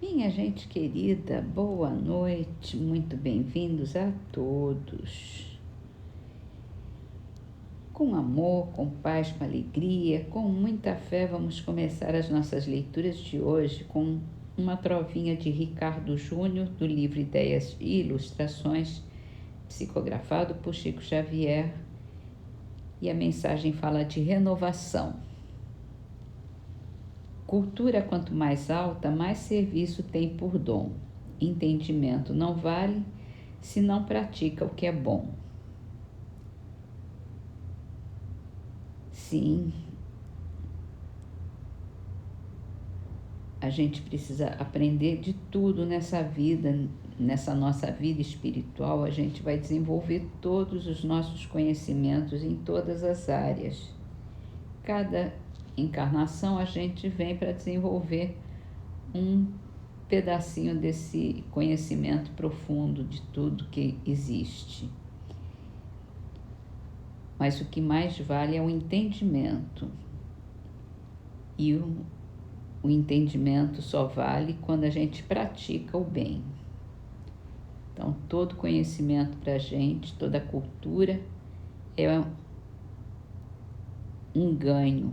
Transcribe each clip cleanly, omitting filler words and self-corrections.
Minha gente querida, boa noite, muito bem-vindos a todos. Com amor, com paz, com alegria, com muita fé, vamos começar as nossas leituras de hoje com uma trovinha de Ricardo Júnior, do livro Ideias e Ilustrações, psicografado por Chico Xavier, e a mensagem fala de renovação. Cultura quanto mais alta, mais serviço tem por dom. Entendimento não vale se não pratica o que é bom. Sim, a gente precisa aprender de tudo nessa vida, nessa nossa vida espiritual. A gente vai desenvolver todos os nossos conhecimentos em todas as áreas. Cada encarnação a gente vem para desenvolver um pedacinho desse conhecimento profundo de tudo que existe. Mas o que mais vale é o entendimento. E o entendimento só vale quando a gente pratica o bem. Então, todo conhecimento para a gente, toda cultura é um ganho,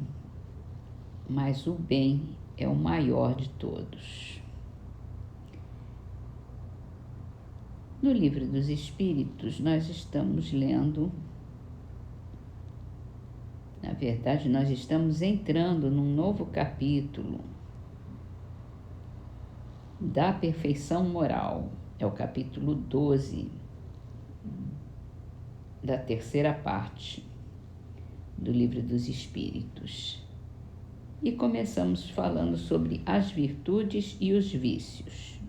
mas o bem é o maior de todos. No Livro dos Espíritos, nós estamos lendo, na verdade, nós estamos entrando num novo capítulo da perfeição moral. É o capítulo 12 da terceira parte do Livro dos Espíritos. E começamos falando sobre as virtudes e os vícios.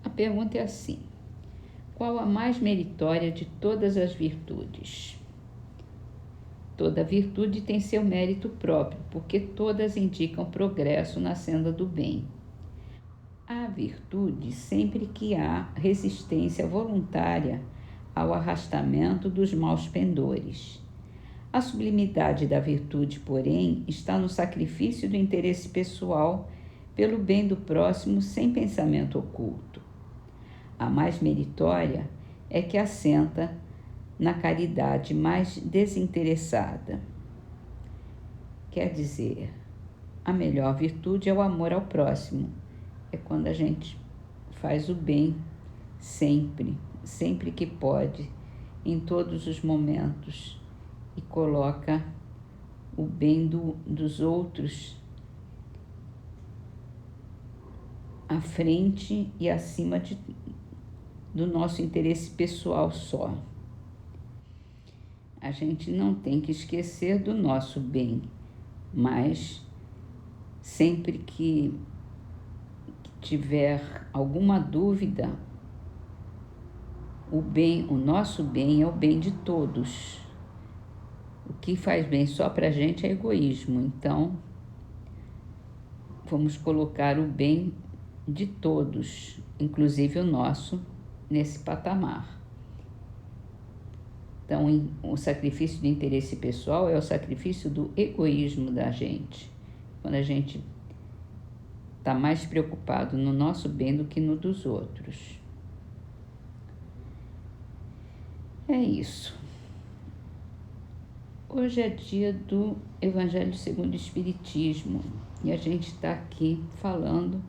A pergunta é assim: qual a mais meritória de todas as virtudes? Toda virtude tem seu mérito próprio, porque todas indicam progresso na senda do bem. Há virtude sempre que há resistência voluntária ao arrastamento dos maus pendores. A sublimidade da virtude, porém, está no sacrifício do interesse pessoal pelo bem do próximo sem pensamento oculto. A mais meritória é que assenta na caridade mais desinteressada. Quer dizer, a melhor virtude é o amor ao próximo. É quando a gente faz o bem sempre, sempre que pode, em todos os momentos, e coloca o bem dos outros à frente e acima do nosso interesse pessoal só. A gente não tem que esquecer do nosso bem, mas sempre que tiver alguma dúvida, o nosso bem é o bem de todos. O que faz bem só para a gente é egoísmo. Então, vamos colocar o bem de todos, inclusive o nosso, nesse patamar. Então, o sacrifício do interesse pessoal é o sacrifício do egoísmo da gente. Quando a gente está mais preocupado no nosso bem do que no dos outros. É isso. Hoje é dia do Evangelho segundo o Espiritismo e a gente está aqui fazendo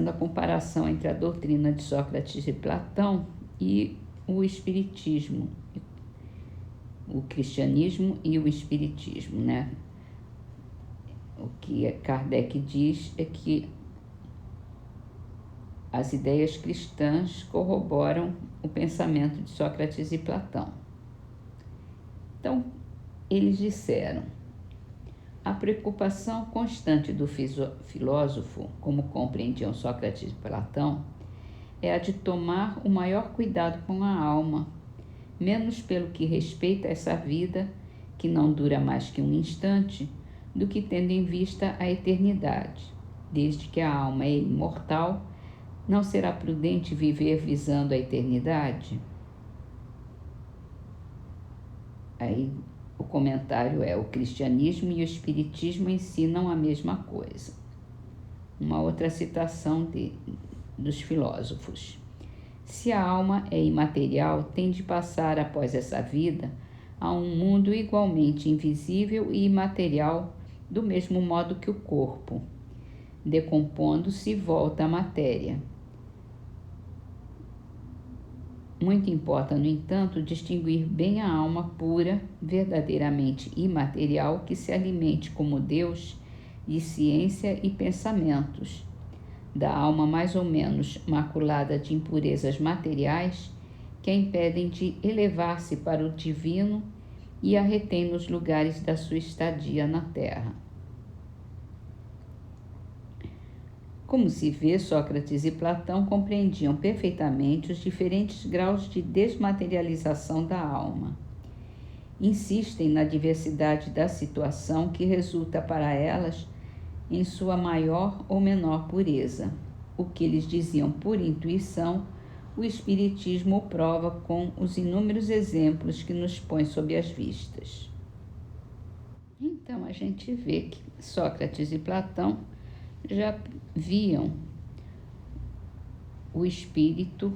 a comparação entre a doutrina de Sócrates e Platão e o Espiritismo, o cristianismo e o Espiritismo, né? O que Kardec diz é que as ideias cristãs corroboram o pensamento de Sócrates e Platão. Então, eles disseram: a preocupação constante do filósofo, como compreendiam Sócrates e Platão, é a de tomar o maior cuidado com a alma, menos pelo que respeita a essa vida, que não dura mais que um instante, do que tendo em vista a eternidade. Desde que a alma é imortal, não será prudente viver visando a eternidade? Aí o comentário é: o cristianismo e o espiritismo ensinam a mesma coisa. Uma outra citação dos filósofos. Se a alma é imaterial, tem de passar após essa vida a um mundo igualmente invisível e imaterial, do mesmo modo que o corpo. Decompondo-se, volta à matéria. Muito importa, no entanto, distinguir bem a alma pura, verdadeiramente imaterial, que se alimente como Deus de ciência e pensamentos, da alma mais ou menos maculada de impurezas materiais que a impedem de elevar-se para o divino e a retém nos lugares da sua estadia na terra. Como se vê, Sócrates e Platão compreendiam perfeitamente os diferentes graus de desmaterialização da alma. Insistem na diversidade da situação que resulta para elas em sua maior ou menor pureza. O que eles diziam por intuição, o Espiritismo o prova com os inúmeros exemplos que nos põe sob as vistas. Então a gente vê que Sócrates e Platão já viam o espírito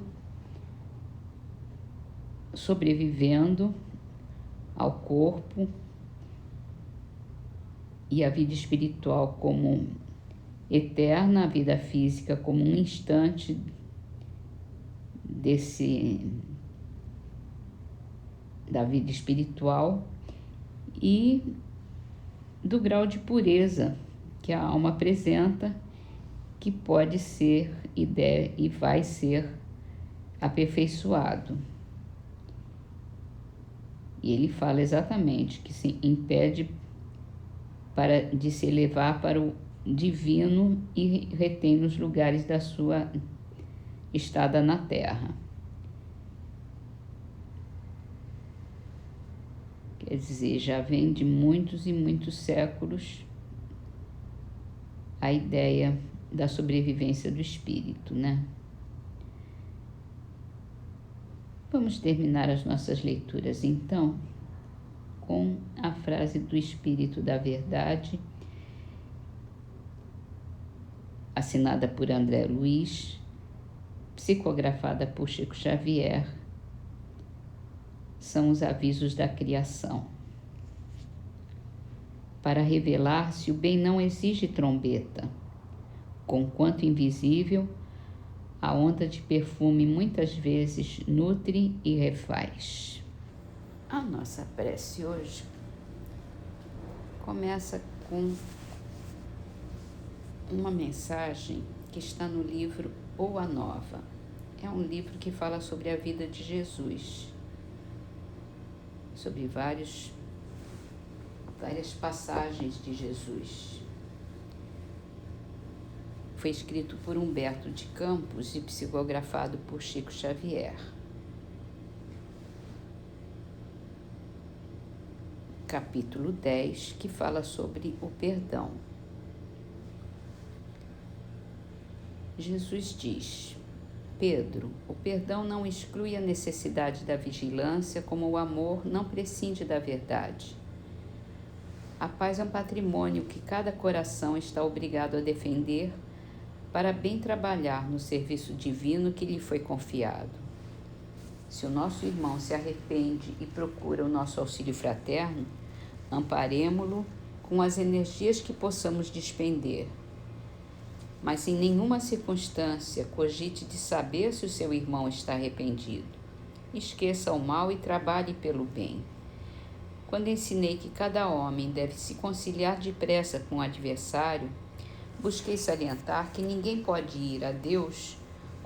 sobrevivendo ao corpo e a vida espiritual como eterna, a vida física como um instante da vida espiritual e do grau de pureza que a alma apresenta, que pode ser e vai ser aperfeiçoado. E ele fala exatamente que se impede de se elevar para o divino e retém nos lugares da sua estada na terra. Quer dizer, já vem de muitos e muitos séculos a ideia da sobrevivência do espírito, né? Vamos terminar as nossas leituras, então, com a frase do Espírito da Verdade, assinada por André Luiz, psicografada por Chico Xavier. São os avisos da criação. Para revelar-se, o bem não exige trombeta. Conquanto invisível, a onda de perfume muitas vezes nutre e refaz. A nossa prece hoje começa com uma mensagem que está no livro Boa Nova. É um livro que fala sobre a vida de Jesus, sobre várias passagens de Jesus. Foi escrito por Humberto de Campos e psicografado por Chico Xavier. Capítulo 10, que fala sobre o perdão. Jesus diz: Pedro, o perdão não exclui a necessidade da vigilância, como o amor não prescinde da verdade. A paz é um patrimônio que cada coração está obrigado a defender para bem trabalhar no serviço divino que lhe foi confiado. Se o nosso irmão se arrepende e procura o nosso auxílio fraterno, amparemo-lo com as energias que possamos despender. Mas em nenhuma circunstância cogite de saber se o seu irmão está arrependido. Esqueça o mal e trabalhe pelo bem. Quando ensinei que cada homem deve se conciliar depressa com o adversário, busquei salientar que ninguém pode ir a Deus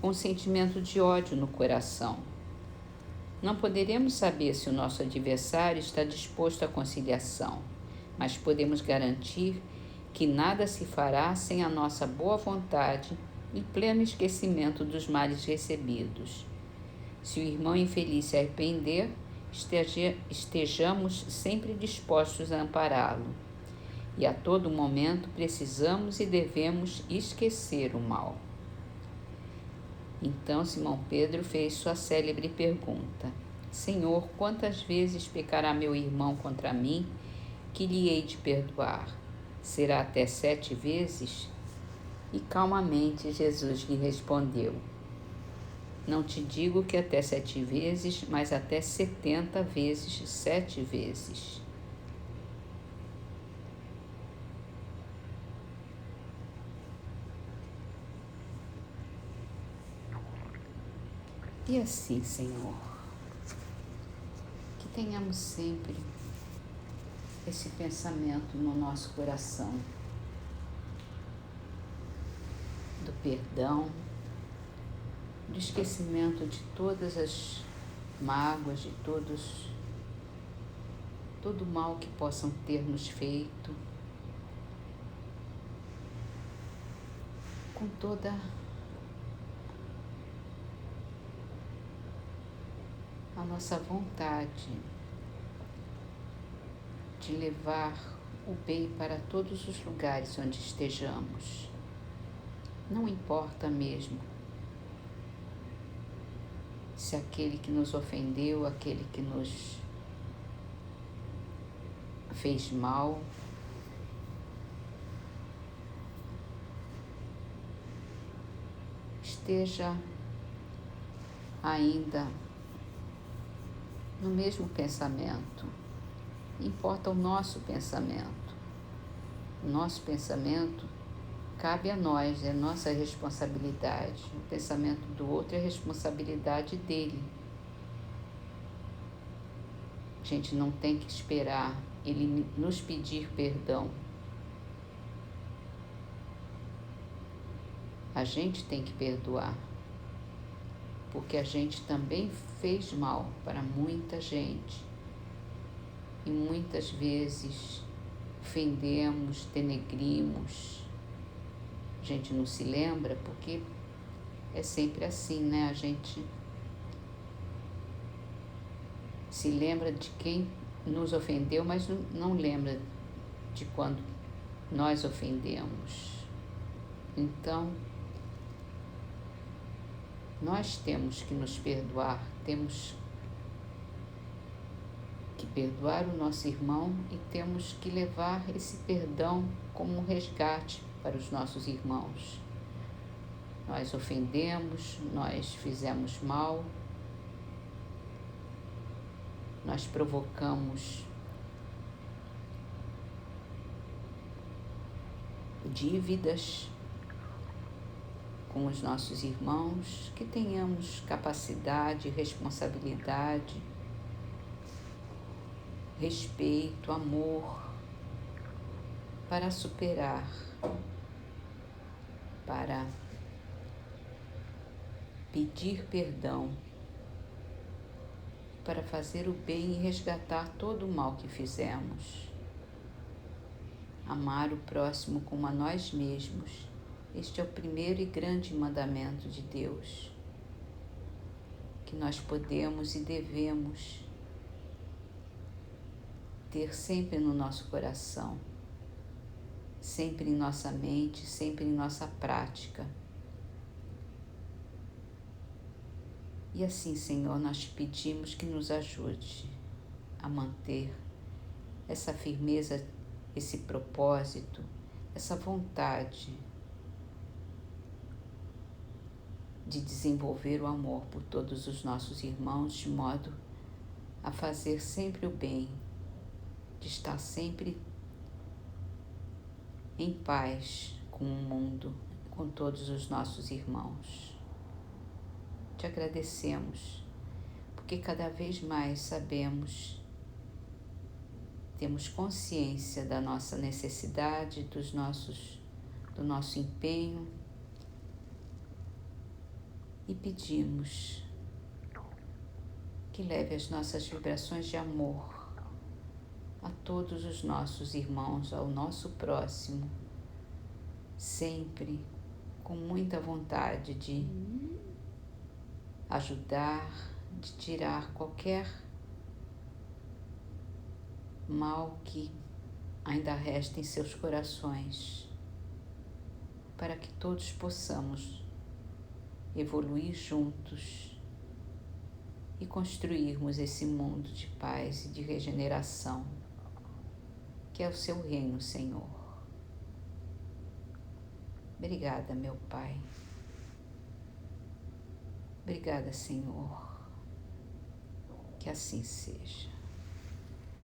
com sentimento de ódio no coração. Não poderemos saber se o nosso adversário está disposto à conciliação, mas podemos garantir que nada se fará sem a nossa boa vontade e pleno esquecimento dos males recebidos. Se o irmão infeliz se arrepender, estejamos sempre dispostos a ampará-lo. E a todo momento precisamos e devemos esquecer o mal. Então Simão Pedro fez sua célebre pergunta: Senhor, quantas vezes pecará meu irmão contra mim, que lhe hei de perdoar? Será até 7 vezes? E calmamente Jesus lhe respondeu: não te digo que até 7 vezes, mas até 70 vezes 7 vezes. E assim, Senhor, que tenhamos sempre esse pensamento no nosso coração do perdão, do esquecimento de todas as mágoas, de todo o mal que possam ter nos feito, com toda a nossa vontade de levar o bem para todos os lugares onde estejamos. Não importa mesmo se aquele que nos ofendeu, aquele que nos fez mal, esteja ainda no mesmo pensamento. Importa o nosso pensamento. O nosso pensamento cabe a nós, é nossa responsabilidade. O pensamento do outro é responsabilidade dele. A gente não tem que esperar ele nos pedir perdão. A gente tem que perdoar, porque a gente também fez mal para muita gente e muitas vezes ofendemos, denegrimos. A gente não se lembra porque é sempre assim, né? A gente se lembra de quem nos ofendeu, mas não lembra de quando nós ofendemos. Então, nós temos que nos perdoar, temos que perdoar o nosso irmão e temos que levar esse perdão como um resgate para os nossos irmãos. Nós ofendemos, nós fizemos mal, nós provocamos dívidas com os nossos irmãos, que tenhamos capacidade, responsabilidade, respeito, amor para superar, para pedir perdão, para fazer o bem e resgatar todo o mal que fizemos. Amar o próximo como a nós mesmos. Este é o primeiro e grande mandamento de Deus, que nós podemos e devemos ter sempre no nosso coração, sempre em nossa mente, sempre em nossa prática. E assim, Senhor, nós te pedimos que nos ajude a manter essa firmeza, esse propósito, essa vontade de desenvolver o amor por todos os nossos irmãos, de modo a fazer sempre o bem, de estar sempre em paz com o mundo, com todos os nossos irmãos. Te agradecemos, porque cada vez mais sabemos, temos consciência da nossa necessidade, do nosso empenho, e pedimos que leve as nossas vibrações de amor a todos os nossos irmãos, ao nosso próximo, sempre com muita vontade de ajudar, de tirar qualquer mal que ainda resta em seus corações, para que todos possamos evoluir juntos e construirmos esse mundo de paz e de regeneração, que é o seu reino, Senhor. Obrigada, meu Pai. Obrigada, Senhor. Que assim seja.